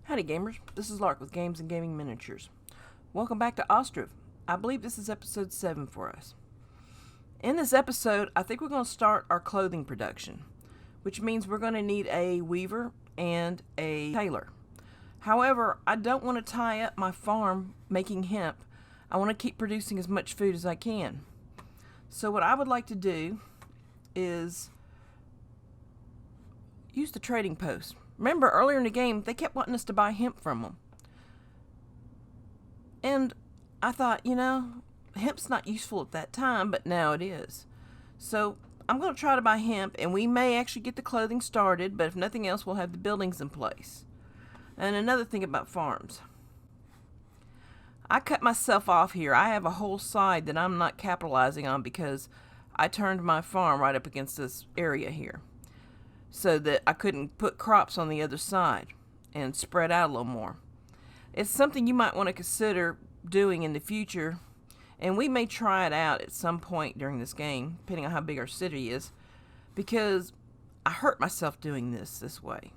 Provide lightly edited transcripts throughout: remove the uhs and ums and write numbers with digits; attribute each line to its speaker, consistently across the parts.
Speaker 1: Howdy gamers, this is Lark with Games and Gaming Miniatures. Welcome back to Ostriv. I believe this is episode 7 for us. In this episode, I think we're going to start our clothing production, which means we're going to need a weaver and a tailor. However, I don't want to tie up my farm making hemp. I want to keep producing as much food as I can. So what I would like to do is use the Tradding Post. Remember, earlier in the game, they kept wanting us to buy hemp from them. And I thought, hemp's not useful at that time, but now it is. So I'm going to try to buy hemp, and we may actually get the clothing started, but if nothing else, we'll have the buildings in place. And another thing about farms. I cut myself off here. I have a whole side that I'm not capitalizing on because I turned my farm right up against this area here, so that I couldn't put crops on the other side and spread out a little more. It's something you might want to consider doing in the future, and we may try it out at some point during this game, depending on how big our city is, because I hurt myself doing this way.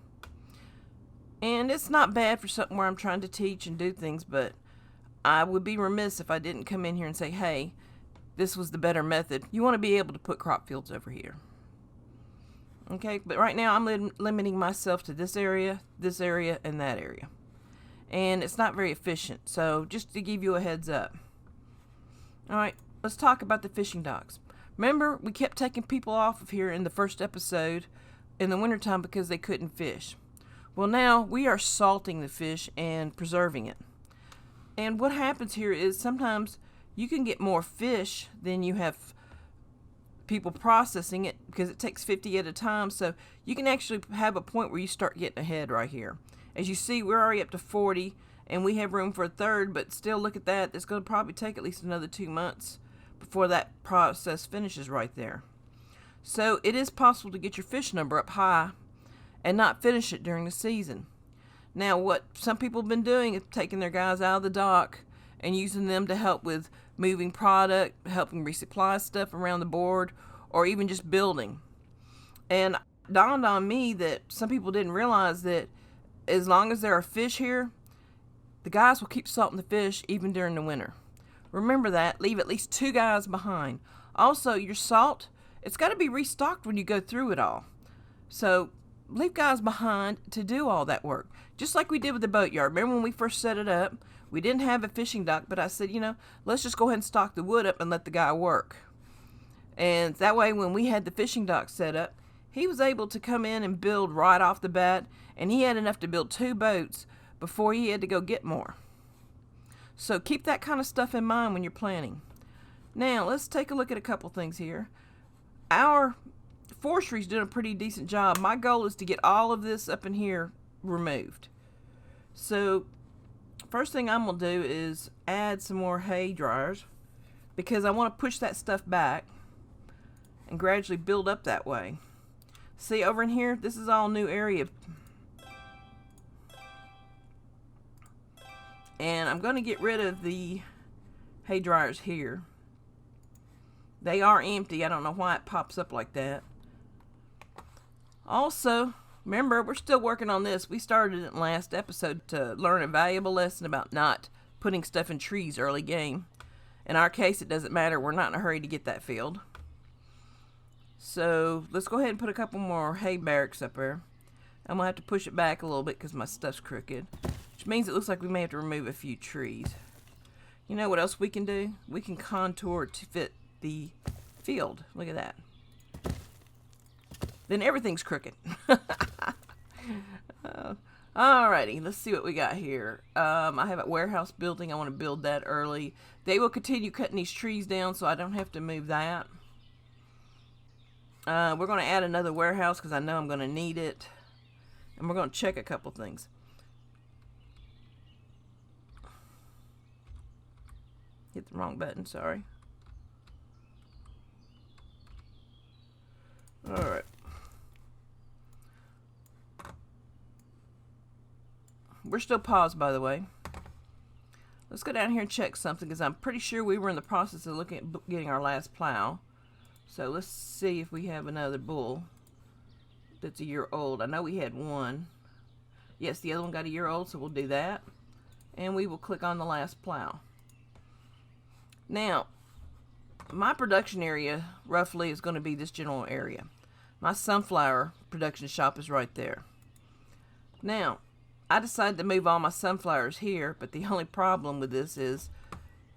Speaker 1: And it's not bad for something where I'm trying to teach and do things, but I would be remiss if I didn't come in here and say, hey, this was the better method. You want to be able to put crop fields over here. Okay, but right now I'm limiting myself to this area, and that area. And it's not very efficient, so just to give you a heads up. Alright, let's talk about the fishing docks. Remember, we kept taking people off of here in the first episode in the wintertime because they couldn't fish. Well, now we are salting the fish and preserving it. And what happens here is sometimes you can get more fish than you have people processing it, because it takes 50 at a time, so you can actually have a point where you start getting ahead right here. As you see, we're already up to 40 and we have room for a third, but still, look at that. It's going to probably take at least another 2 months before that process finishes right there. So it is possible to get your fish number up high and not finish it during the season. Now, what some people have been doing is taking their guys out of the dock and using them to help with moving product, helping resupply stuff around the board, or even just building. And it dawned on me that some people didn't realize that as long as there are fish here, the guys will keep salting the fish even during the winter. Remember that. Leave at least 2 guys behind. Also, your salt, it's got to be restocked when you go through it all. So leave guys behind to do all that work. Just like we did with the boatyard. Remember when we first set it up? We didn't have a fishing dock, but I said, let's just go ahead and stock the wood up and let the guy work. And that way, when we had the fishing dock set up, he was able to come in and build right off the bat, and he had enough to build 2 boats before he had to go get more. So keep that kind of stuff in mind when you're planning. Now, let's take a look at a couple things here. Our forestry's doing a pretty decent job. My goal is to get all of this up in here removed. So first thing I'm going to do is add some more hay dryers, because I want to push that stuff back and gradually build up that way. See, over in here, this is all new area. And I'm going to get rid of the hay dryers here. They are empty. I don't know why it pops up like that. Also, remember, we're still working on this. We started it in last episode to learn a valuable lesson about not putting stuff in trees early game. In our case, it doesn't matter. We're not in a hurry to get that filled. So let's go ahead and put a couple more hay barracks up there. I'm going to have to push it back a little bit because my stuff's crooked, which means it looks like we may have to remove a few trees. You know what else we can do? We can contour to fit the field. Look at that. Then everything's crooked. Alrighty, let's see what we got here. I have a warehouse building. I want to build that early. They will continue cutting these trees down, so I don't have to move that. We're going to add another warehouse because I know I'm going to need it. And we're going to check a couple things. Hit the wrong button, sorry. Alright. We're still paused, by the way. Let's go down here and check something, because I'm pretty sure we were in the process of looking at getting our last plow. So let's see if we have another bull that's a year old. I know we had one. Yes, the other one got a year old, so we'll do that. And we will click on the last plow. Now, my production area roughly is going to be this general area. My sunflower production shop is right there. Now, I decided to move all my sunflowers here, but the only problem with this is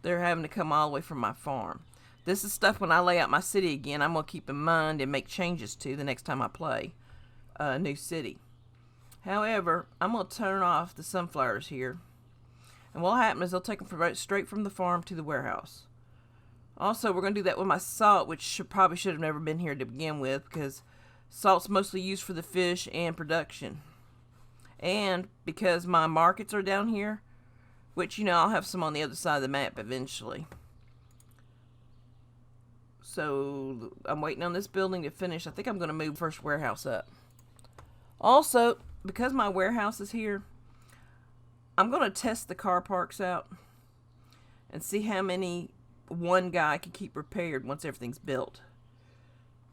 Speaker 1: they're having to come all the way from my farm. This is stuff when I lay out my city again, I'm going to keep in mind and make changes to the next time I play a new city. However, I'm going to turn off the sunflowers here. And what will happen is they'll take them straight from the farm to the warehouse. Also, we're going to do that with my salt, which probably should have never been here to begin with, because salt's mostly used for the fish and production. And because my markets are down here, which, you know, I'll have some on the other side of the map eventually. So, I'm waiting on this building to finish. I think I'm going to move the first warehouse up. Also, because my warehouse is here, I'm going to test the car parks out and see how many one guy can keep repaired once everything's built.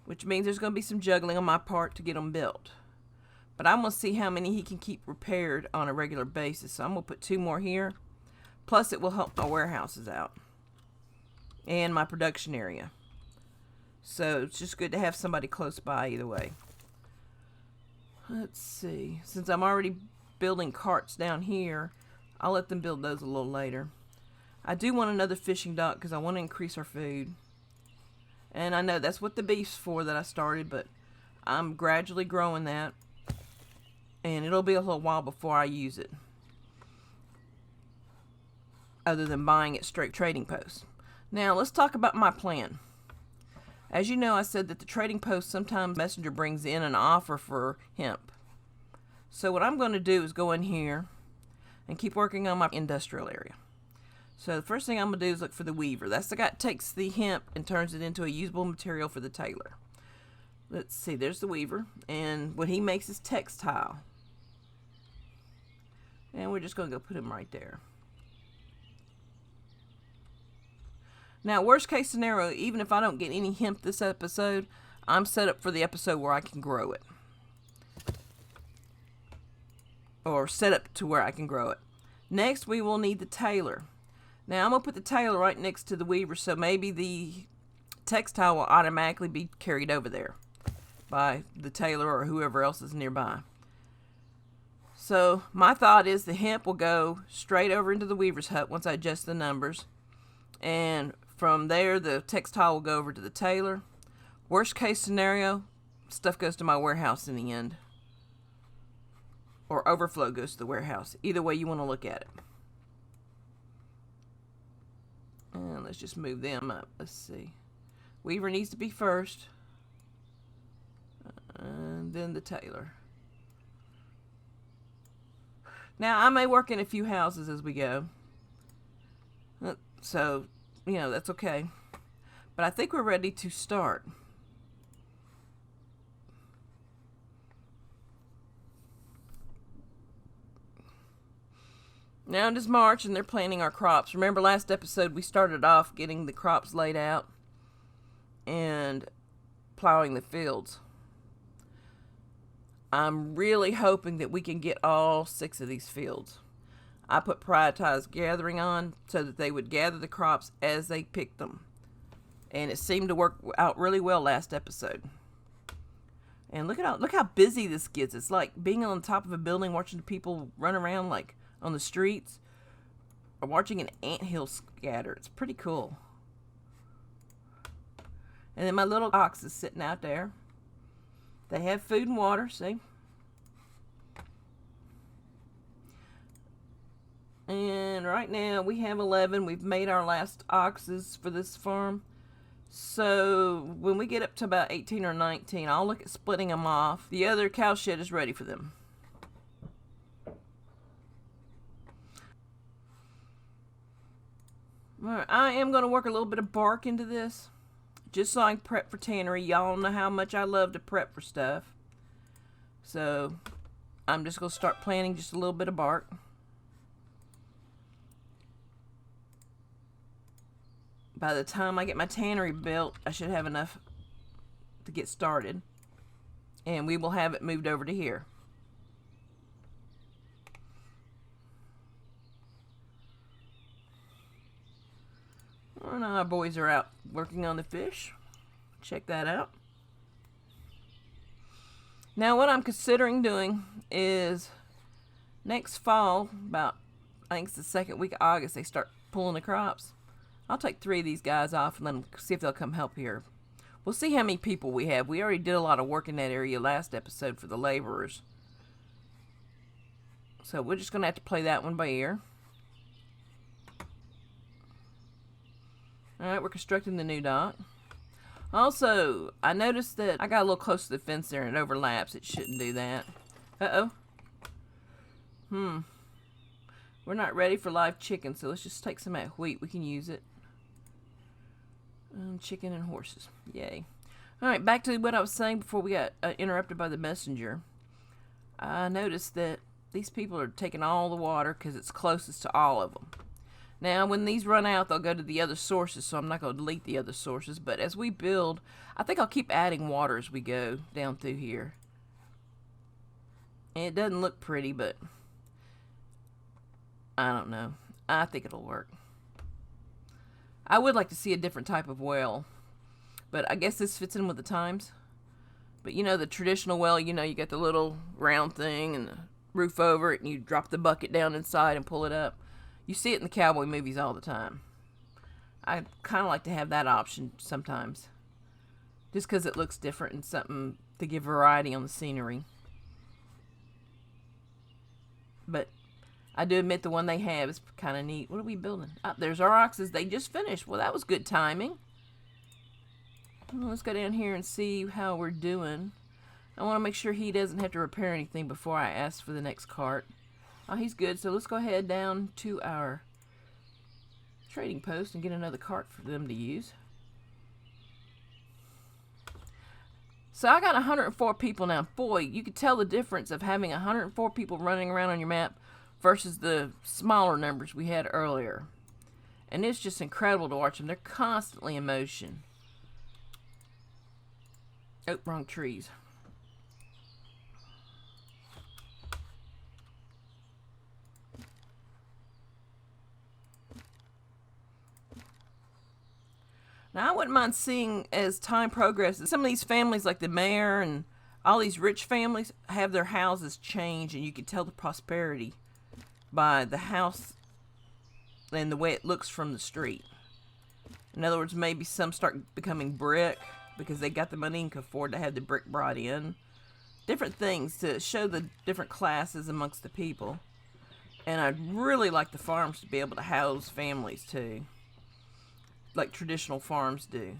Speaker 1: Which means there's going to be some juggling on my part to get them built. But I'm going to see how many he can keep repaired on a regular basis. So I'm going to put 2 more here. Plus it will help my warehouses out. And my production area. So it's just good to have somebody close by either way. Let's see. Since I'm already building carts down here, I'll let them build those a little later. I do want another fishing dock because I want to increase our food. And I know that's what the beef's for that I started, but I'm gradually growing that. And it'll be a little while before I use it. Other than buying it straight Trading Post. Now, let's talk about my plan. As you know, I said that the Trading Post, sometimes Messenger brings in an offer for hemp. So what I'm going to do is go in here and keep working on my industrial area. So the first thing I'm going to do is look for the weaver. That's the guy that takes the hemp and turns it into a usable material for the tailor. Let's see, there's the weaver. And what he makes is textile. And we're just going to go put him right there. Now, worst case scenario, even if I don't get any hemp this episode, I'm set up for the episode where I can grow it. Or set up to where I can grow it. Next, we will need the tailor. Now, I'm going to put the tailor right next to the weaver, so maybe the textile will automatically be carried over there by the tailor or whoever else is nearby. So, my thought is the hemp will go straight over into the weaver's hut once I adjust the numbers. And from there, the textile will go over to the tailor. Worst case scenario, stuff goes to my warehouse in the end. Or overflow goes to the warehouse. Either way you want to look at it. And let's just move them up. Let's see. Weaver needs to be first. And then the tailor. Now, I may work in a few houses as we go. So, you know, that's okay. But I think we're ready to start. Now it is March and they're planting our crops. Remember last episode we started off getting the crops laid out and plowing the fields. I'm really hoping that we can get all 6 of these fields. I put prioritized gathering on so that they would gather the crops as they picked them. And it seemed to work out really well last episode. And look how busy this gets. It's like being on top of a building watching the people run around like on the streets or watching an anthill scatter. It's pretty cool. And then my little ox is sitting out there. They have food and water, see? And right now we have 11. We've made our last oxes for this farm. So when we get up to about 18 or 19, I'll look at splitting them off. The other cow shed is ready for them. Alright, I am going to work a little bit of bark into this. Just so I can prep for tannery. Y'all know how much I love to prep for stuff. So I'm just going to start planting just a little bit of bark. By the time I get my tannery built, I should have enough to get started. And we will have it moved over to here. Oh, now our boys are out working on the fish. Check that out. Now what I'm considering doing is next fall, about I think it's the second week of August, they start pulling the crops. I'll take 3 of these guys off and let them see if they'll come help here. We'll see how many people we have. We already did a lot of work in that area last episode for the laborers. So we're just going to have to play that one by ear. Alright, we're constructing the new dock. Also, I noticed that I got a little close to the fence there and it overlaps. It shouldn't do that. Uh-oh. We're not ready for live chicken, so let's just take some of that wheat. We can use it. Chicken and horses. Yay. Alright, back to what I was saying before we got interrupted by the messenger. I noticed that these people are taking all the water because it's closest to all of them. Now, when these run out, they'll go to the other sources, so I'm not going to delete the other sources. But as we build, I think I'll keep adding water as we go down through here. And it doesn't look pretty, but I don't know. I think it'll work. I would like to see a different type of well, but I guess this fits in with the times. But you know, the traditional well, you know, you got the little round thing and the roof over it, and you drop the bucket down inside and pull it up. You see it in the cowboy movies all the time. I kind of like to have that option sometimes, just because it looks different and something to give variety on the scenery. But I do admit the one they have is kind of neat. What are we building? Oh, there's our oxes. They just finished. Well, that was good timing. Well, let's go down here and see how we're doing. I want to make sure he doesn't have to repair anything before I ask for the next cart. Oh, he's good. So let's go ahead down to our trading post and get another cart for them to use. So I got 104 people now. Boy, you could tell the difference of having 104 people running around on your map versus the smaller numbers we had earlier. And it's just incredible to watch them. They're constantly in motion. Oh, wrong trees. Now, I wouldn't mind seeing, as time progresses, some of these families, like the mayor and all these rich families, have their houses change, and you can tell the prosperity by the house and the way it looks from the street. In other words, maybe some start becoming brick because they got the money and can afford to have the brick brought in. Different things to show the different classes amongst the people. And I'd really like the farms to be able to house families too, like traditional farms do.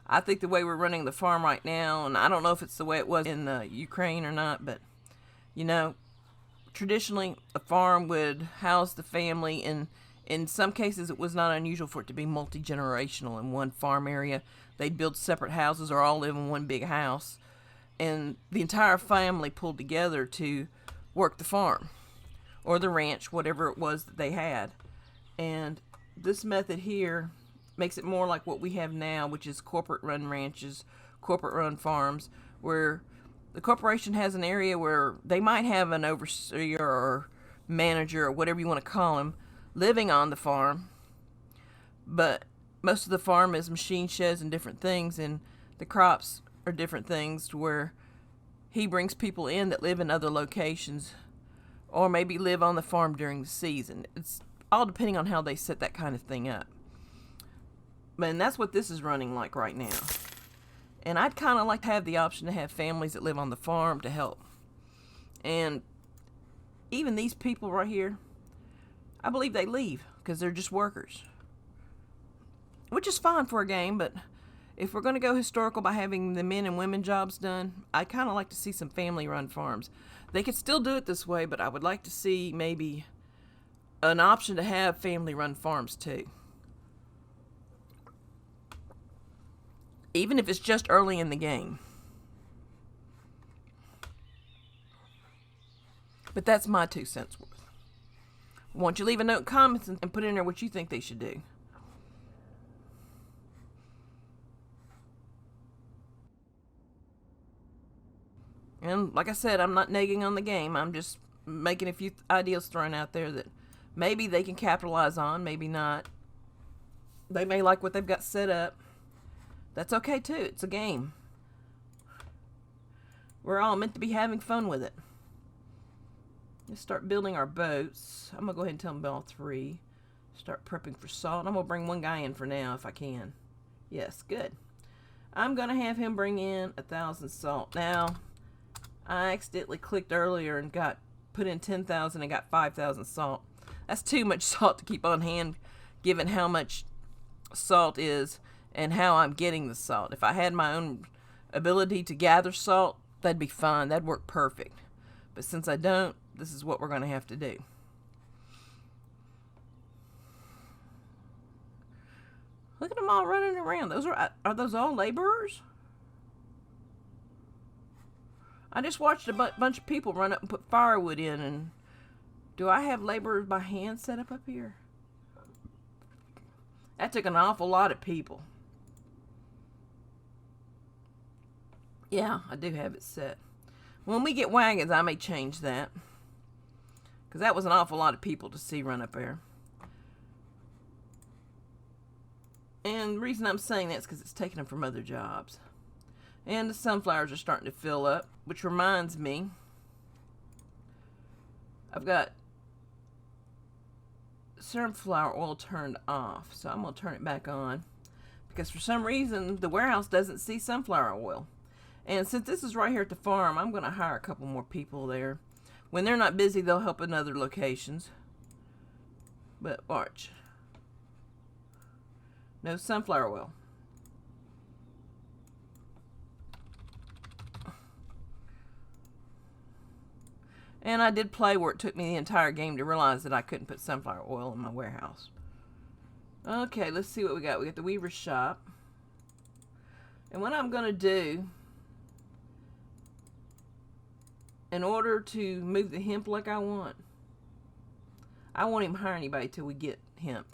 Speaker 1: I think the way we're running the farm right now, and I don't know if it's the way it was in Ukraine or not, but you know, traditionally a farm would house the family, and in some cases it was not unusual for it to be multi-generational. In one farm area they'd build separate houses or all live in one big house, and the entire family pulled together to work the farm or the ranch, whatever it was that they had. And this method here makes it more like what we have now, which is corporate run ranches, corporate run farms, where the corporation has an area where they might have an overseer or manager or whatever you want to call him living on the farm, but most of the farm is machine sheds and different things, and the crops are different things, to where he brings people in that live in other locations or maybe live on the farm during the season. It's all depending on how they set that kind of thing up. And that's what this is running like right now. And I'd kind of like to have the option to have families that live on the farm to help. And even these people right here, I believe they leave because they're just workers. Which is fine for a game, but if we're going to go historical by having the men and women jobs done, I'd kind of like to see some family-run farms. They could still do it this way, but I would like to see maybe an option to have family-run farms too. Even if it's just early in the game. But that's my 2 cents worth. Why don't you leave a note in comments and put in there what you think they should do. And like I said, I'm not nagging on the game. I'm just making a few ideas thrown out there that maybe they can capitalize on, maybe not. They may like what they've got set up. That's okay too. It's a game. We're all meant to be having fun with it. Let's start building our boats. I'm going to go ahead and tell them about all 3. Start prepping for salt. I'm going to bring one guy in for now if I can. Yes, good. I'm going to have him bring in 1,000 salt. Now, I accidentally clicked earlier and put in 10,000 and got 5,000 salt. That's too much salt to keep on hand given how much salt is and how I'm getting the salt. If I had my own ability to gather salt, that'd be fine. That'd work perfect. But since I don't, this is what we're going to have to do. Look at them all running around. Are those all laborers? I just watched a bunch of people run up and put firewood in. And do I have laborers by hand set up here? That took an awful lot of people. Yeah, I do have it set. When we get wagons, I may change that. Because that was an awful lot of people to see run up there. And the reason I'm saying that is because it's taking them from other jobs. And the sunflowers are starting to fill up, which reminds me, I've got sunflower oil turned off, so I'm going to turn it back on. Because for some reason, the warehouse doesn't see sunflower oil. And since this is right here at the farm, I'm going to hire a couple more people there. When they're not busy, they'll help in other locations. But watch. No sunflower oil. And I did play where it took me the entire game to realize that I couldn't put sunflower oil in my warehouse. Okay, let's see what we got. We got the weaver's shop. And what I'm going to do, in order to move the hemp like I won't even hire anybody till we get hemp.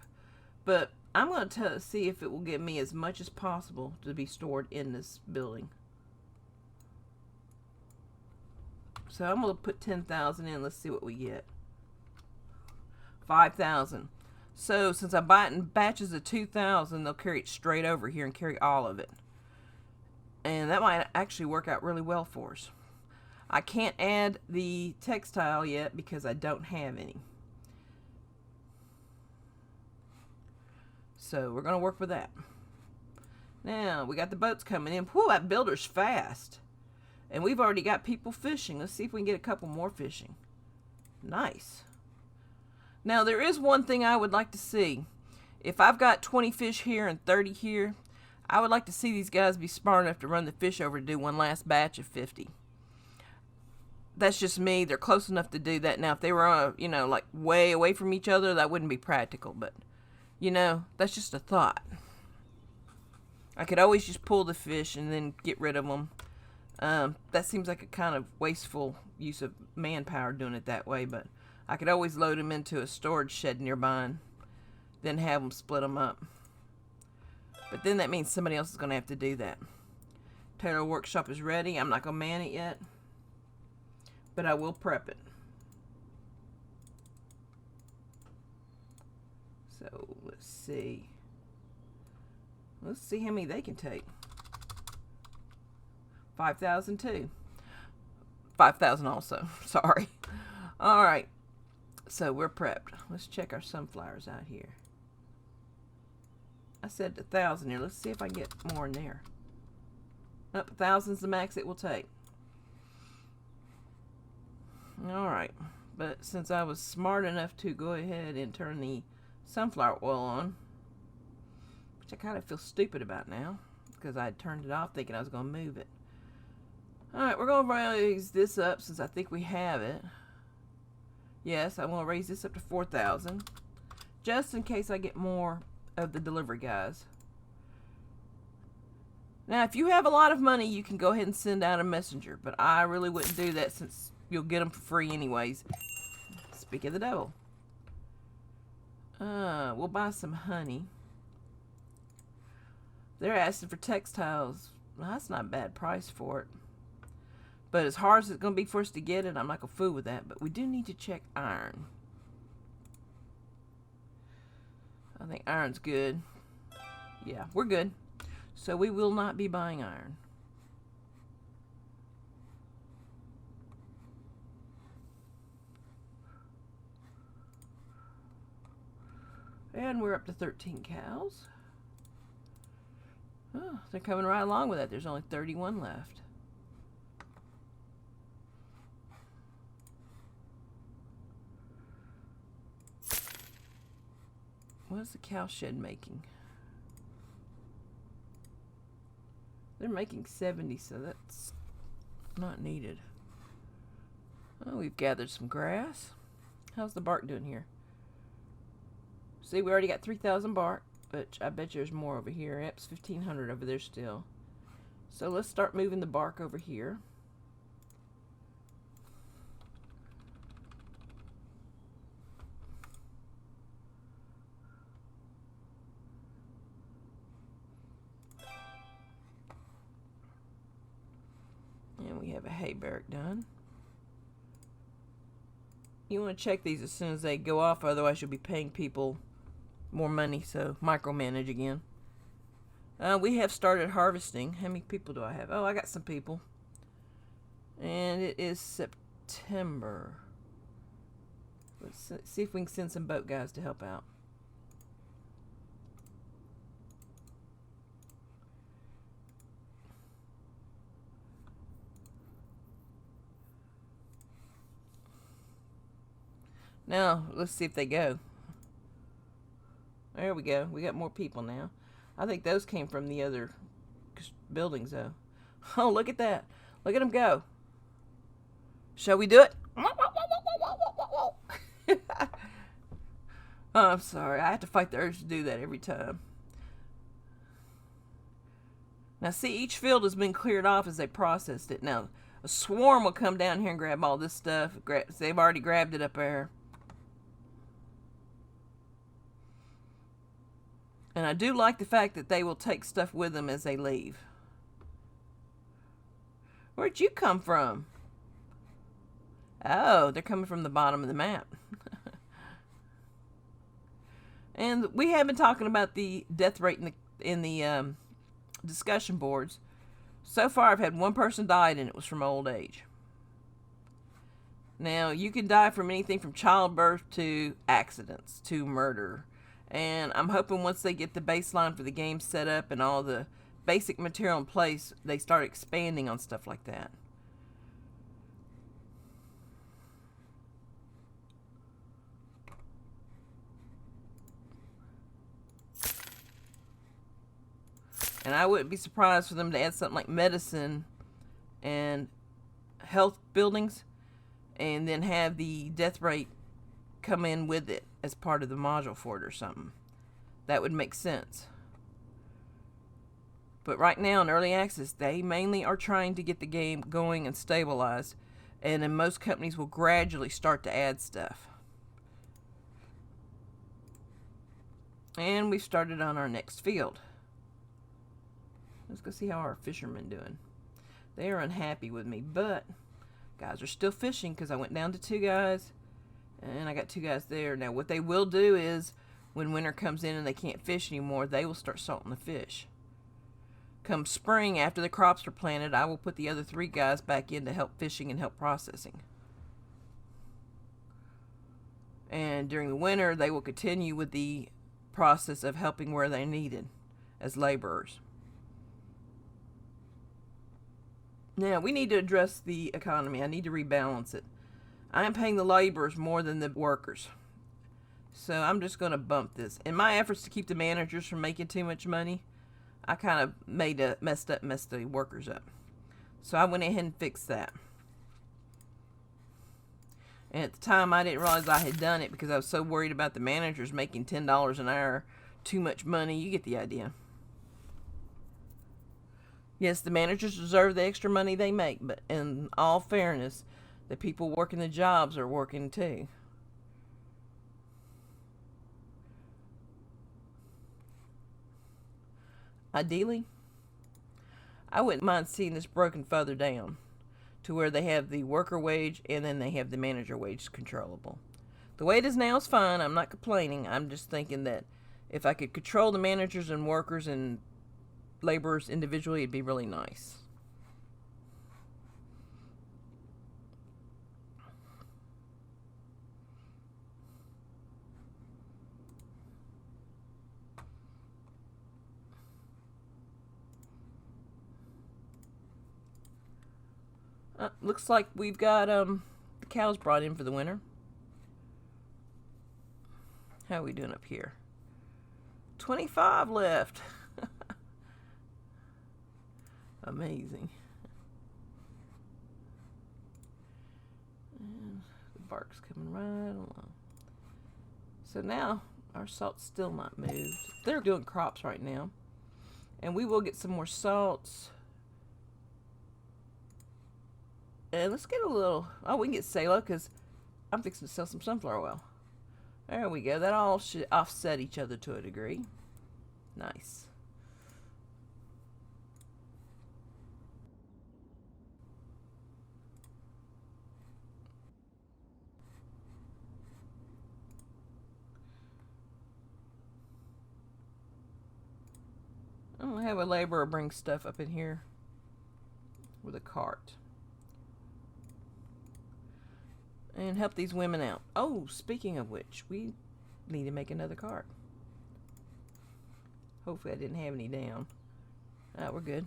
Speaker 1: But I'm going to see if it will give me as much as possible to be stored in this building. So I'm going to put 10,000 in. Let's see what we get. 5,000. So since I buy it in batches of 2,000, they'll carry it straight over here and carry all of it. And that might actually work out really well for us. I can't add the textile yet because I don't have any. So we're going to work with that. Now, we got the boats coming in. Whew, that builder's fast. And we've already got people fishing. Let's see if we can get a couple more fishing. Nice. Now, there is one thing I would like to see. If I've got 20 fish here and 30 here, I would like to see these guys be smart enough to run the fish over to do one last batch of 50. That's just me. They're close enough to do that. Now, if they were, like way away from each other, that wouldn't be practical. But, that's just a thought. I could always just pull the fish and then get rid of them. That seems like a kind of wasteful use of manpower doing it that way. But I could always load them into a storage shed nearby and then have them split them up. But then that means somebody else is going to have to do that. Taylor Workshop is ready. I'm not going to man it yet. But I will prep it. So, let's see. Let's see how many they can take. 5,000 too. 5,000 also. Sorry. Alright. So, we're prepped. Let's check our sunflowers out here. I said 1,000 here. Let's see if I can get more in there. Nope, 1,000's the max it will take. Alright, but since I was smart enough to go ahead and turn the sunflower oil on, which I kind of feel stupid about now, because I had turned it off thinking I was going to move it. Alright, we're going to raise this up since I think we have it. Yes, I want to raise this up to 4,000, just in case I get more of the delivery guys. Now, if you have a lot of money, you can go ahead and send out a messenger, but I really wouldn't do that since you'll get them for free anyways. Speak of the devil. We'll buy some honey. They're asking for textiles. Well, that's not a bad price for it. But as hard as it's going to be for us to get it, I'm not going to fool with that. But we do need to check iron. I think iron's good. Yeah, we're good. So we will not be buying iron. And we're up to 13 cows. Oh, they're coming right along with that. There's only 31 left. What is the cow shed making? They're making 70, so that's not needed. Oh, we've gathered some grass. How's the bark doing here? See, we already got 3,000 bark, but I bet you there's more over here. Yep, it's 1,500 over there still. So let's start moving the bark over here. And we have a hay barrack done. You want to check these as soon as they go off, otherwise you'll be paying people more money, so micromanage again. We have started harvesting. How many people do I have? Oh, I got some people. And it is September. Let's see if we can send some boat guys to help out. Now, let's see if they go. There we go. We got more people now. I think those came from the other buildings, though. Oh, look at that. Look at them go. Shall we do it? Oh, I'm sorry. I have to fight the urge to do that every time. Now, see, each field has been cleared off as they processed it. Now, a swarm will come down here and grab all this stuff. They've already grabbed it up there. And I do like the fact that they will take stuff with them as they leave. Where'd you come from? Oh, they're coming from the bottom of the map. And we have been talking about the death rate in the discussion boards. So far, I've had one person died, and it was from old age. Now, you can die from anything from childbirth to accidents to murder. And I'm hoping once they get the baseline for the game set up and all the basic material in place, they start expanding on stuff like that. And I wouldn't be surprised for them to add something like medicine and health buildings and then have the death rate come in with it as part of the module for it or something. That would make sense. But right now in early access, they mainly are trying to get the game going and stabilized, and then most companies will gradually start to add stuff. And we've started on our next field. Let's go see how our fishermen doing. They are unhappy with me, but guys are still fishing because I went down to 2 guys. And I got 2 guys there. Now, what they will do is, when winter comes in and they can't fish anymore, they will start salting the fish. Come spring, after the crops are planted, I will put the other 3 guys back in to help fishing and help processing. And during the winter, they will continue with the process of helping where they needed as laborers. Now, we need to address the economy. I need to rebalance it. I am paying the laborers more than the workers. So I'm just going to bump this. In my efforts to keep the managers from making too much money, I kind of messed the workers up. So I went ahead and fixed that. And at the time, I didn't realize I had done it because I was so worried about the managers making $10 an hour, too much money. You get the idea. Yes, the managers deserve the extra money they make, but in all fairness, the people working the jobs are working too. Ideally, I wouldn't mind seeing this broken further down to where they have the worker wage and then they have the manager wage controllable. The way it is now is fine. I'm not complaining. I'm just thinking that If I could control the managers and workers and laborers individually, it'd be really nice. Looks like we've got the cows brought in for the winter. How are we doing up here? 25 left. Amazing. And the bark's coming right along. So now our salt's still not moved. They're doing crops right now. And we will get some more salts. And let's get a little, oh, we can get Salo because I'm fixing to sell some sunflower oil. There we go. That all should offset each other to a degree. Nice. I'm going to have a laborer bring stuff up in here with a cart. And help these women out. Oh, speaking of which, we need to make another cart. Hopefully I didn't have any down. We're good.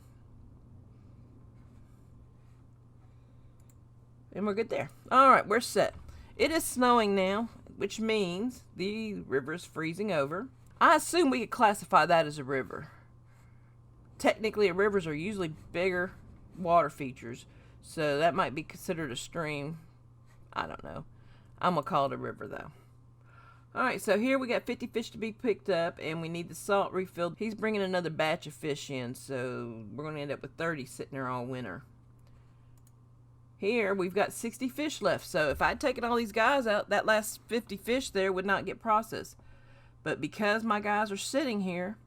Speaker 1: And we're good there. Alright, we're set. It is snowing now, which means the river is freezing over. I assume we could classify that as a river. Technically, rivers are usually bigger water features, so that might be considered a stream. I don't know. I'm going to call it a river, though. Alright, so here we got 50 fish to be picked up, and we need the salt refilled. He's bringing another batch of fish in, so we're going to end up with 30 sitting there all winter. Here, we've got 60 fish left, so if I'd taken all these guys out, that last 50 fish there would not get processed. But because my guys are sitting here,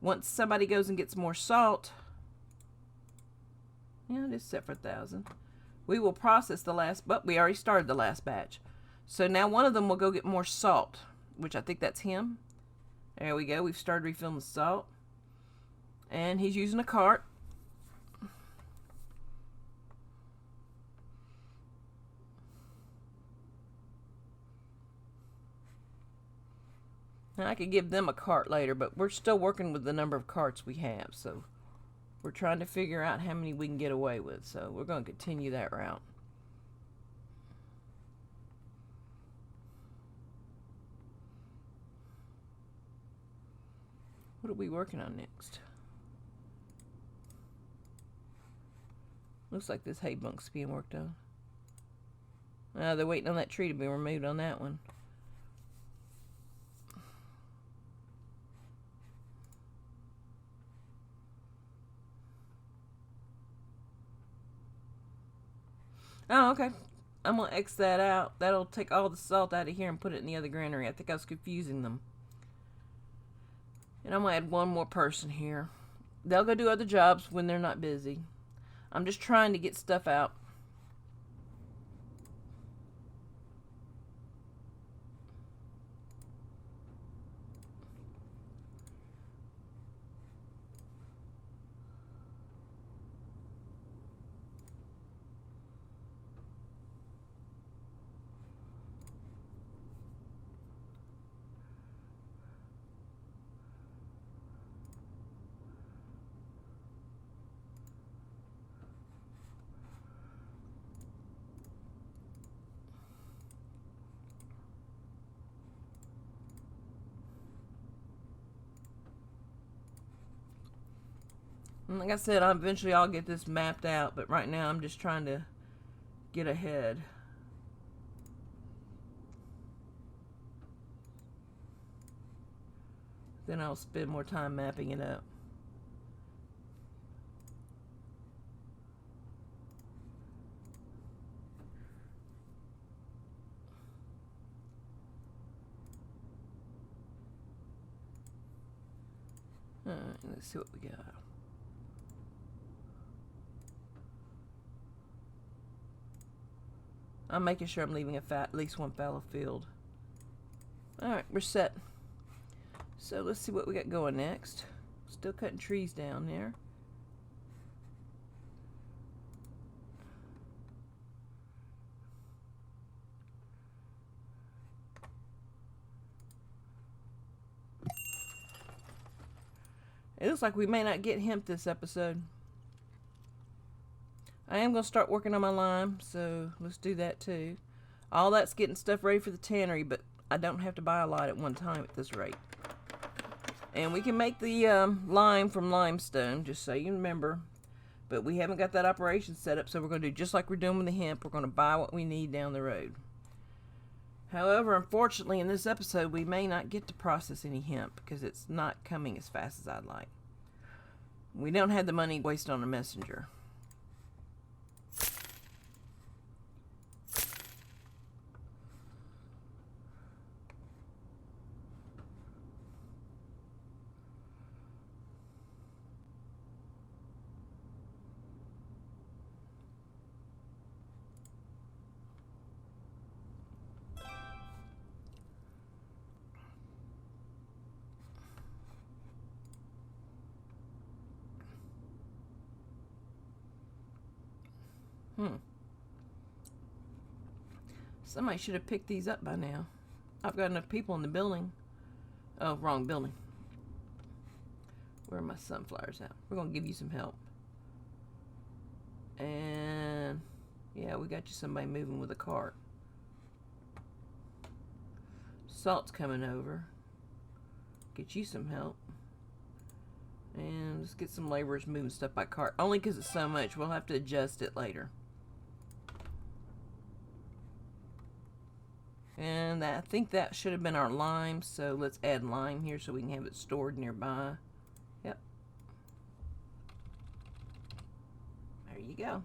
Speaker 1: once somebody goes and gets more salt, yeah, it is set for 1,000. We will process the last, but we already started the last batch. So now one of them will go get more salt, which I think that's him. There we go. We've started refilling the salt. And he's using a cart. Now I could give them a cart later, but we're still working with the number of carts we have, so we're trying to figure out how many we can get away with, so we're going to continue that route. What are we working on next? Looks like this hay bunk's being worked on. They're waiting on that tree to be removed on that one. Oh, okay. I'm going to X that out. That'll take all the salt out of here and put it in the other granary. I think I was confusing them. And I'm going to add one more person here. They'll go do other jobs when they're not busy. I'm just trying to get stuff out. And like I said, eventually I'll get this mapped out, but right now I'm just trying to get ahead. Then I'll spend more time mapping it up. Alright, let's see what we got. I'm making sure I'm leaving at least one fallow field. Alright, we're set. So let's see what we got going next. Still cutting trees down there. It looks like we may not get hemp this episode. I am going to start working on my lime, so let's do that too. All that's getting stuff ready for the tannery, but I don't have to buy a lot at one time at this rate. And we can make the lime from limestone, just so you remember. But we haven't got that operation set up, so we're going to do just like we're doing with the hemp. We're going to buy what we need down the road. However, unfortunately, in this episode, we may not get to process any hemp because it's not coming as fast as I'd like. We don't have the money wasted on a messenger. Somebody should have picked these up by now. I've got enough people in the building. Oh, wrong building. Where are my sunflowers at? We're going to give you some help. And yeah, we got you somebody moving with a cart. Salt's coming over. Get you some help. And let's get some laborers moving stuff by cart. Only because it's so much. We'll have to adjust it later. And I think that should have been our lime. So let's add lime here so we can have it stored nearby. Yep. There you go.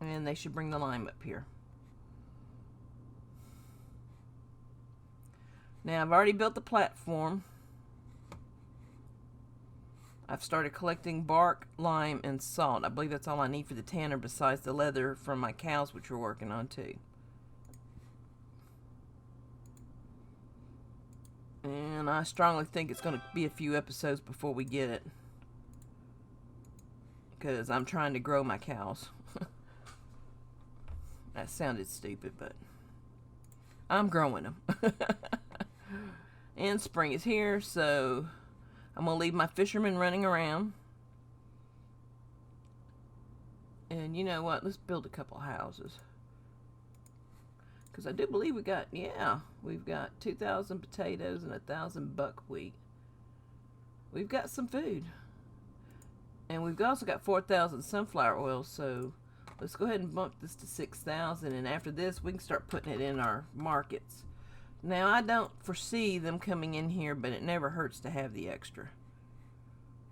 Speaker 1: And they should bring the lime up here. Now I've already built the platform. I've started collecting bark, lime, and salt. I believe that's all I need for the tanner besides the leather from my cows, which we're working on too. And I strongly think it's going to be a few episodes before we get it. Because I'm trying to grow my cows. That sounded stupid, but I'm growing them. And spring is here, so I'm going to leave my fishermen running around. And you know what? Let's build a couple houses. Because I do believe we got, yeah, we've got 2,000 potatoes and 1,000 buckwheat. We've got some food. And we've also got 4,000 sunflower oil, so let's go ahead and bump this to 6,000. And after this, we can start putting it in our markets. Now, I don't foresee them coming in here, but it never hurts to have the extra.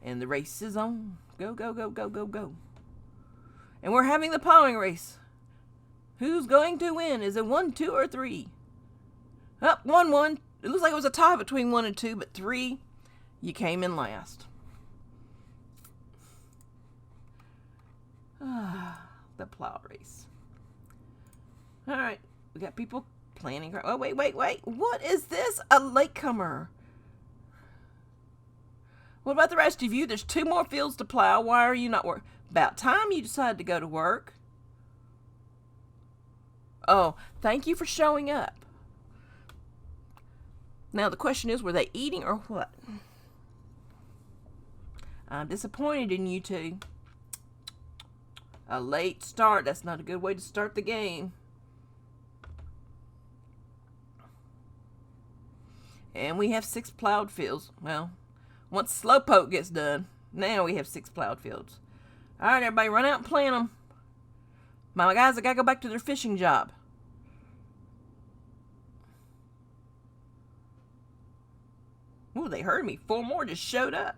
Speaker 1: And the race is on. Go, go, go, go, go, go. And we're having the plowing race. Who's going to win? Is it 1, 2, or 3? Up, 1, 1. It looks like it was a tie between 1 and 2, but 3, you came in last. The plow race. All right, we got people planning. Oh, wait. What is this? A latecomer. What about the rest of you? There's 2 more fields to plow. Why are you not working? About time you decided to go to work. Oh, thank you for showing up. Now the question is, were they eating or what? I'm disappointed in you two. A late start. That's not a good way to start the game. And we have 6 plowed fields. Well, once Slowpoke gets done, now we have 6 plowed fields. All right, everybody, run out and plant them. My guys, I gotta go back to their fishing job. Ooh, they heard me. 4 more just showed up.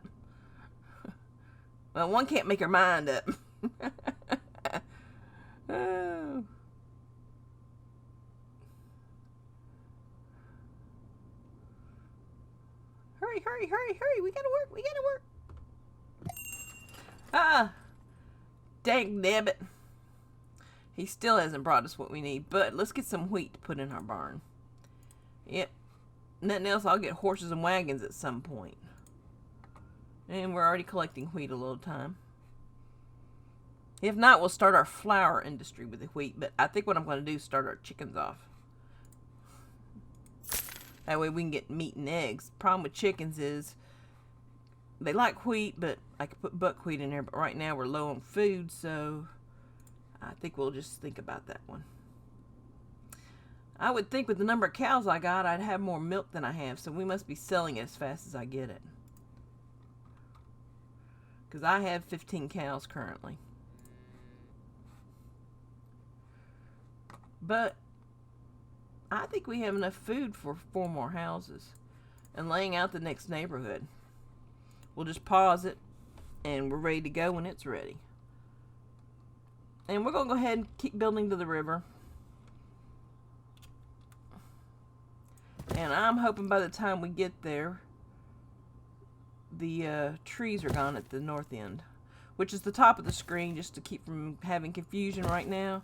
Speaker 1: Well, one can't make her mind up. Oh. Hurry. We gotta work. Ah. Dang nabbit. He still hasn't brought us what we need, but let's get some wheat to put in our barn. Yep. nothing else, I'll get horses and wagons at some point. And we're already collecting wheat a little time. If not, we'll start our flour industry with the wheat. But I think what I'm going to do is start our chickens off. That way we can get meat and eggs. Problem with chickens is they like wheat, but I could put buckwheat in there. But right now we're low on food, so I think we'll just think about that one. I would think with the number of cows I got, I'd have more milk than I have. So we must be selling it as fast as I get it. Because I have 15 cows currently. But I think we have enough food for 4 more houses. And laying out the next neighborhood. We'll just pause it. And we're ready to go when it's ready. And we're going to go ahead and keep building to the river. And I'm hoping by the time we get there, the trees are gone at the north end. Which is the top of the screen, just to keep from having confusion right now.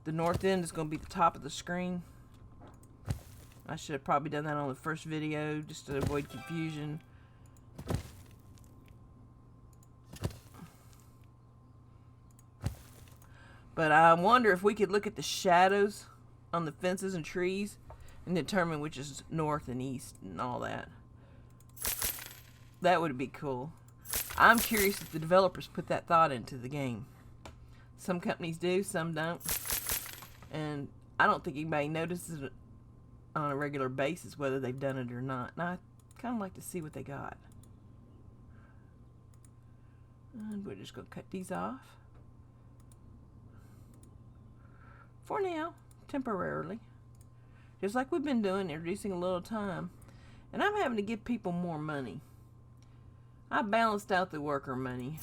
Speaker 1: The north end is going to be the top of the screen. I should have probably done that on the first video, just to avoid confusion. But I wonder if we could look at the shadows on the fences and trees and determine which is north and east and all that. That would be cool. I'm curious if the developers put that thought into the game. Some companies do, some don't. And I don't think anybody notices it on a regular basis whether they've done it or not. And I kind of like to see what they got. And we're just going to cut these off. For now, temporarily. Just like we've been doing, introducing a little time. And I'm having to give people more money. I balanced out the worker money.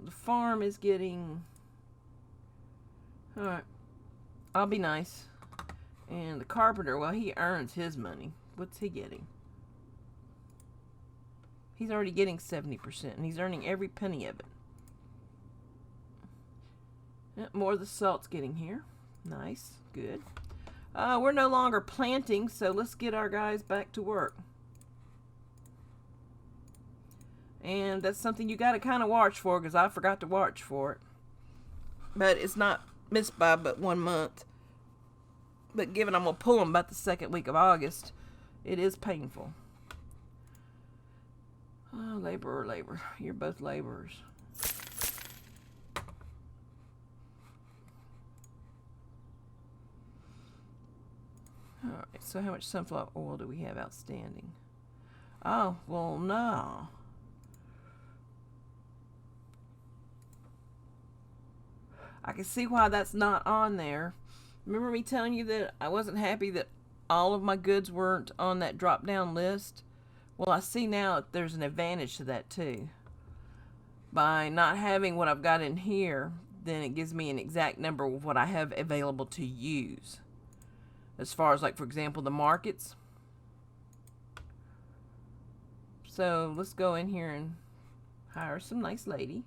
Speaker 1: The farm is getting... Alright. I'll be nice. And the carpenter, well, he earns his money. What's he getting? He's already getting 70%, and he's earning every penny of it. Yep, more of the salt's getting here. Nice. Good. We're no longer planting, so let's get our guys back to work. And that's something you got to kind of watch for, because I forgot to watch for it. But it's not missed by but 1 month. But given I'm going to pull them about the second week of August, it is painful. Oh, laborer, labor. You're both laborers. Alright, so how much sunflower oil do we have outstanding? Oh, well, no. I can see why that's not on there. Remember me telling you that I wasn't happy that all of my goods weren't on that drop-down list? Well, I see now that there's an advantage to that too. By not having what I've got in here, then it gives me an exact number of what I have available to use. As far as, like, for example, the markets. So let's go in here and hire some nice lady.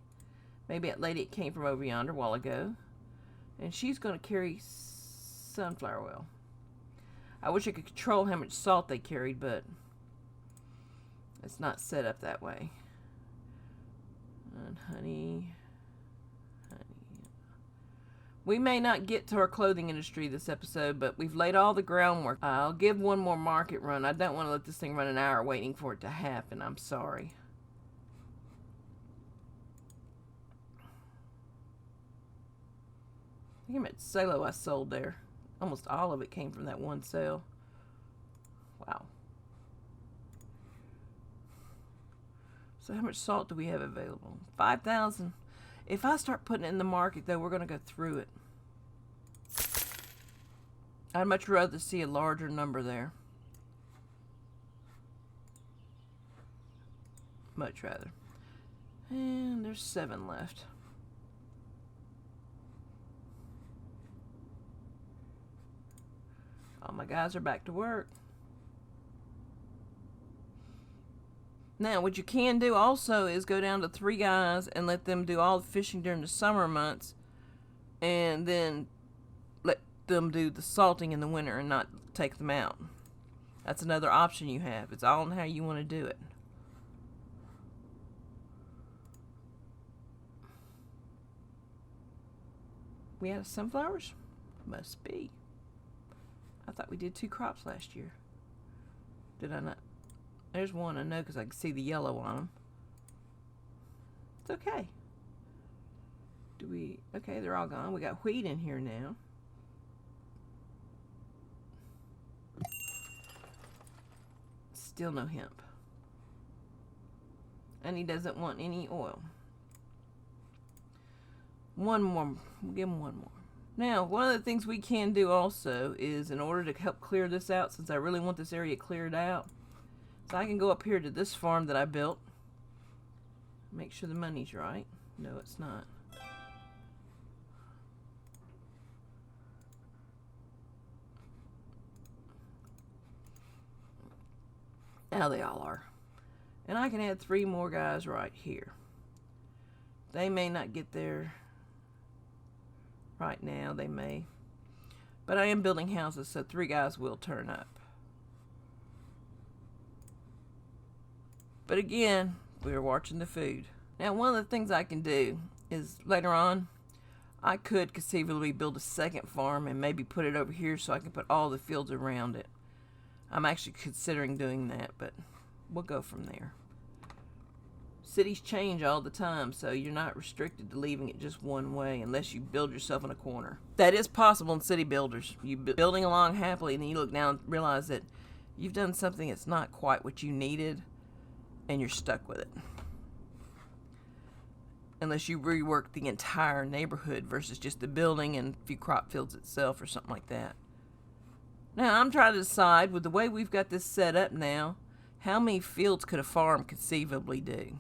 Speaker 1: Maybe that lady that came from over yonder a while ago. And she's going to carry sunflower oil. I wish I could control how much salt they carried, but it's not set up that way. And honey. We may not get to our clothing industry this episode, but we've laid all the groundwork. I'll give one more market run. I don't want to let this thing run an hour waiting for it to happen. I'm sorry. Look how much salo I sold there. Almost all of it came from that one sale. Wow. So how much salt do we have available? 5,000. If I start putting it in the market, though, we're going to go through it. I'd much rather see a larger number there. Much rather. And there's 7 left. All my guys are back to work. Now, what you can do also is go down to 3 guys and let them do all the fishing during the summer months. And then let them do the salting in the winter and not take them out. That's another option you have. It's all on how you want to do it. We had sunflowers? Must be. I thought we did 2 crops last year. Did I not? There's one I know because I can see the yellow on them. It's okay. Okay, they're all gone. We got wheat in here now. Still no hemp. And he doesn't want any oil. One more. We'll give him one more. Now, one of the things we can do also is, in order to help clear this out, since I really want this area cleared out, so I can go up here to this farm that I built. Make sure the money's right. No, it's not. Now they all are. And I can add 3 more guys right here. They may not get there right now, they may. But I am building houses, so 3 guys will turn up. But again, we're watching the food. Now, one of the things I can do is later on, I could conceivably build a second farm and maybe put it over here so I can put all the fields around it. I'm actually considering doing that, but we'll go from there. Cities change all the time, so you're not restricted to leaving it just one way unless you build yourself in a corner. That is possible in city builders. You're building along happily, and then you look down and realize that you've done something that's not quite what you needed, and you're stuck with it. Unless you rework the entire neighborhood versus just the building and a few crop fields itself or something like that. Now, I'm trying to decide, with the way we've got this set up now, how many fields could a farm conceivably do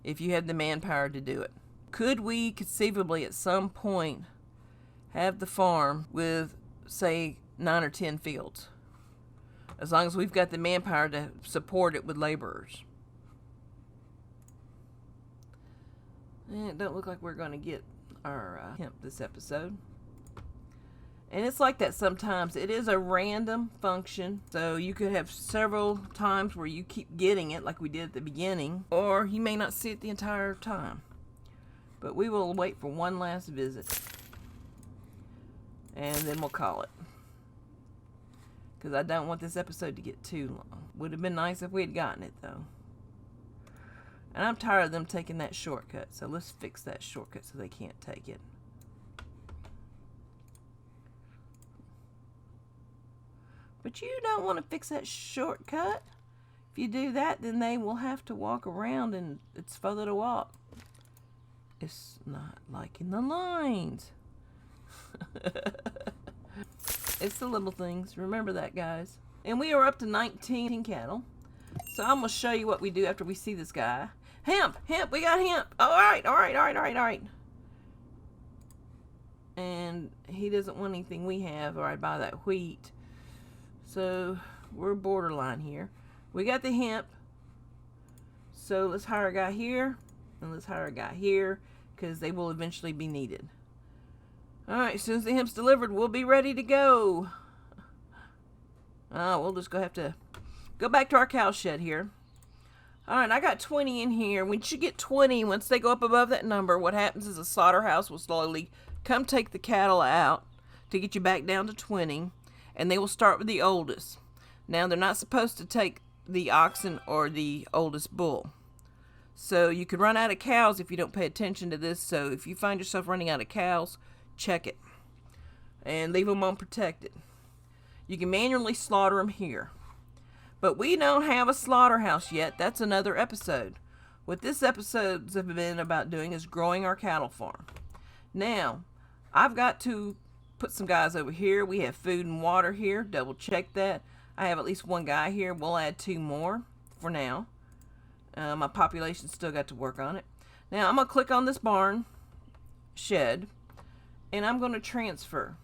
Speaker 1: if you had the manpower to do it? Could we conceivably at some point have the farm with, say, 9 or 10 fields? As long as we've got the manpower to support it with laborers. It don't look like we're going to get our hemp this episode. And it's like that sometimes. It is a random function. So you could have several times where you keep getting it like we did at the beginning. Or you may not see it the entire time. But we will wait for one last visit. And then we'll call it. Because I don't want this episode to get too long. Would have been nice if we had gotten it though. And I'm tired of them taking that shortcut. So let's fix that shortcut so they can't take it. But you don't want to fix that shortcut. If you do that, then they will have to walk around and it's further to walk. It's not liking the lines. It's the little things. Remember that, guys. And we are up to 19 cattle. So I'm going to show you what we do after we see this guy. Hemp! Hemp! We got hemp! Alright. And he doesn't want anything we have, or I'd buy that wheat. So we're borderline here. We got the hemp. So let's hire a guy here. And let's hire a guy here. Because they will eventually be needed. Alright, as soon as the hemp's delivered, we'll be ready to go. We'll just have to go back to our cow shed here. Alright, I got 20 in here. Once you get 20, once they go up above that number, what happens is the slaughterhouse will slowly come take the cattle out to get you back down to 20. And they will start with the oldest. Now, they're not supposed to take the oxen or the oldest bull. So you could run out of cows if you don't pay attention to this. So if you find yourself running out of cows, check it. And leave them unprotected. You can manually slaughter them here. But we don't have a slaughterhouse yet. That's another episode. What this episode's been about doing is growing our cattle farm. Now, I've got to put some guys over here. We have food and water here. Double check that. I have at least one guy here. We'll add 2 more for now. My population's still got to work on it. Now, I'm going to click on this barn shed. And I'm going to transfer.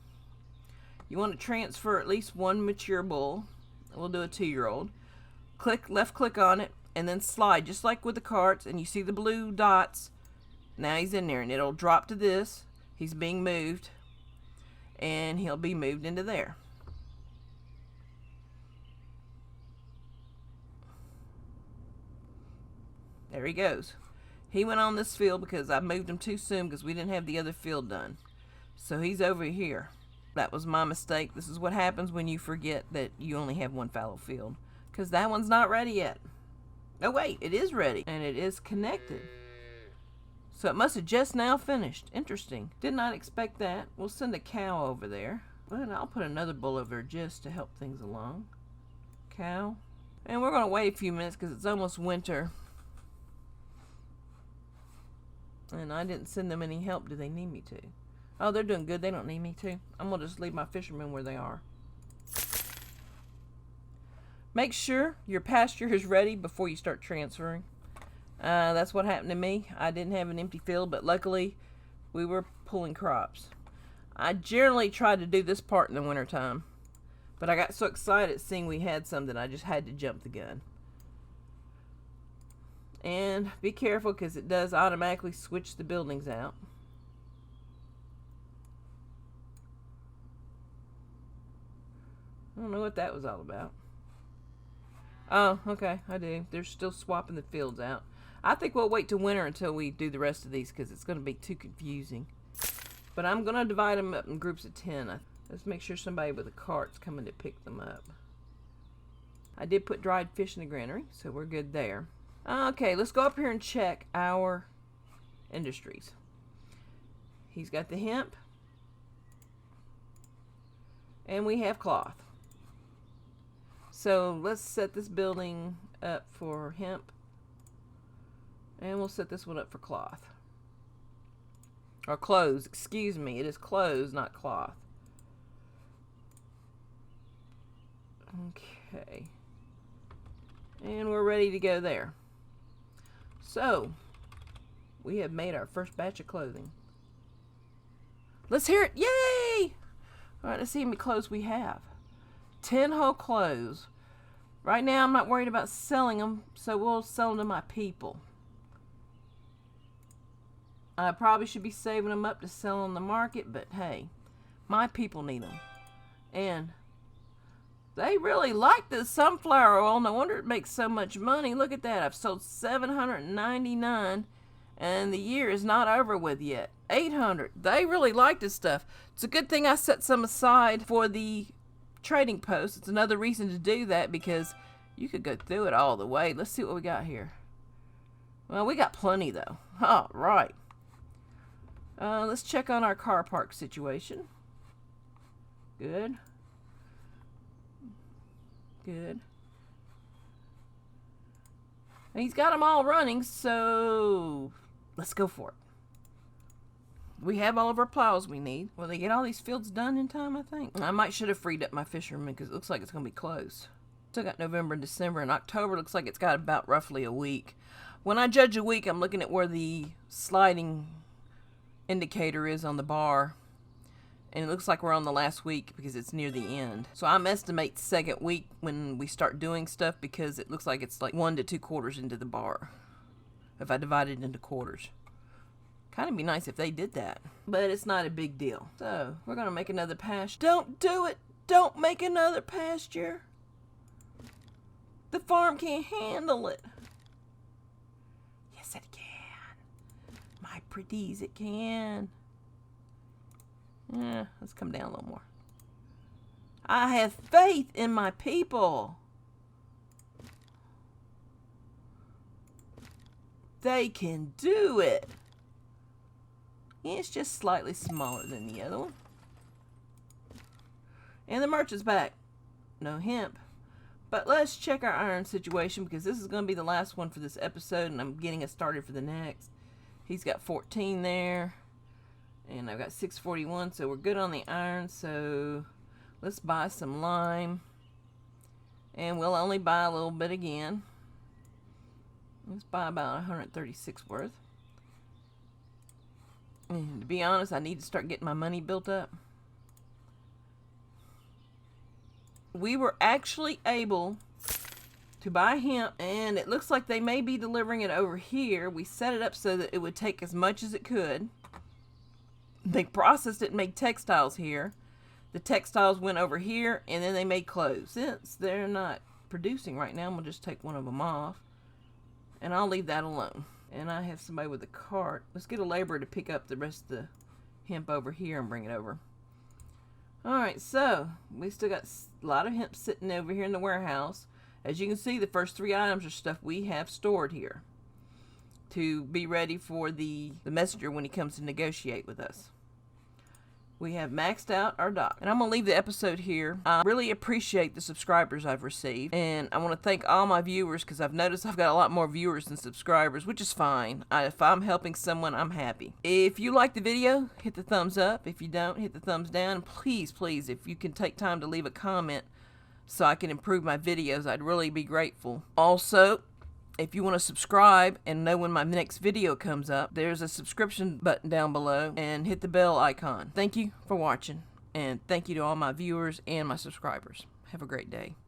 Speaker 1: You want to transfer at least 1 mature bull. We'll do a 2-year-old. Left click on it. And then slide. Just like with the carts. And you see the blue dots. Now he's in there. And it'll drop to this. He's being moved. and he'll be moved into there. There he goes. He went on this field because I moved him too soon because we didn't have the other field done. So he's over here. That was my mistake. This is what happens when you forget that you only have one fallow field, because that one's not ready yet. Oh wait, it is ready and it is connected. So it must have just now finished. Interesting. Did not expect that. We'll send a cow over there. But I'll put another bull over there just to help things along. Cow. And we're going to wait a few minutes because it's almost winter. And I didn't send them any help. Do they need me to? Oh, they're doing good. They don't need me to. I'm going to just leave my fishermen where they are. Make sure your pasture is ready before you start transferring. That's what happened to me. I didn't have an empty field, but luckily we were pulling crops. I generally try to do this part in the wintertime, but I got so excited seeing we had some that I just had to jump the gun. And be careful because it does automatically switch the buildings out. I don't know what that was all about. Oh, okay, I do. They're still swapping the fields out. I think we'll wait till winter until we do the rest of these because it's going to be too confusing. But I'm going to divide them up in groups of 10. Let's make sure somebody with a cart's coming to pick them up. I did put dried fish in the granary, so we're good there. Okay, let's go up here and check our industries. He's got the hemp. And we have cloth. So let's set this building up for hemp. And we'll set this one up for cloth. Or clothes, excuse me. It is clothes, not cloth. Okay. And we're ready to go there. So, we have made our first batch of clothing. Let's hear it. Yay! Alright, let's see how many clothes we have. 10 whole clothes. Right now, I'm not worried about selling them, so we'll sell them to my people. I probably should be saving them up to sell on the market, but hey, my people need them. And they really like this sunflower oil. No wonder it makes so much money. Look at that. I've sold $799, and the year is not over with yet. $800. They really like this stuff. It's a good thing I set some aside for the Tradding Post. It's another reason to do that because you could go through it all the way. Let's see what we got here. Well, we got plenty though. All right. Let's check on our car park situation. Good. Good. And he's got them all running, so let's go for it. We have all of our plows we need. Will they get all these fields done in time, I think? I might should have freed up my fishermen because it looks like it's going to be close. Still got November and December, and October looks like it's got about roughly a week. When I judge a week, I'm looking at where the sliding indicator is on the bar. And it looks like we're on the last week because it's near the end. So I'm estimate second week when we start doing stuff because it looks like it's like 1 to 2 quarters into the bar. If I divide it into quarters. Kind of be nice if they did that. But it's not a big deal. So we're going to make another pasture. Don't do it. Don't make another pasture. The farm can't handle it. Yes, it can. My pretties, it can. Yeah, let's come down a little more. I have faith in my people. They can do it. It's just slightly smaller than the other one. And the merch is back. No hemp. But let's check our iron situation because this is going to be the last one for this episode and I'm getting us started for the next. He's got 14 there. And I've got 641, so we're good on the iron. So let's buy some lime. And we'll only buy a little bit again. Let's buy about 136 worth. And to be honest, I need to start getting my money built up. We were actually able to buy hemp, and it looks like they may be delivering it over here. We set it up so that it would take as much as it could. They processed it and made textiles here. The textiles went over here, and then they made clothes. Since they're not producing right now, I'm going to just take one of them off, and I'll leave that alone. And I have somebody with a cart. Let's get a laborer to pick up the rest of the hemp over here and bring it over. Alright, so we still got a lot of hemp sitting over here in the warehouse. As you can see, the first 3 items are stuff we have stored here to be ready for the messenger when he comes to negotiate with us. We have maxed out our dock. And I'm going to leave the episode here. I really appreciate the subscribers I've received. And I want to thank all my viewers, because I've noticed I've got a lot more viewers than subscribers, which is fine. If I'm helping someone, I'm happy. If you like the video, hit the thumbs up. If you don't, hit the thumbs down. And please, please, if you can take time to leave a comment so I can improve my videos, I'd really be grateful. Also, if you want to subscribe and know when my next video comes up, there's a subscription button down below, and hit the bell icon. Thank you for watching, and thank you to all my viewers and my subscribers. Have a great day.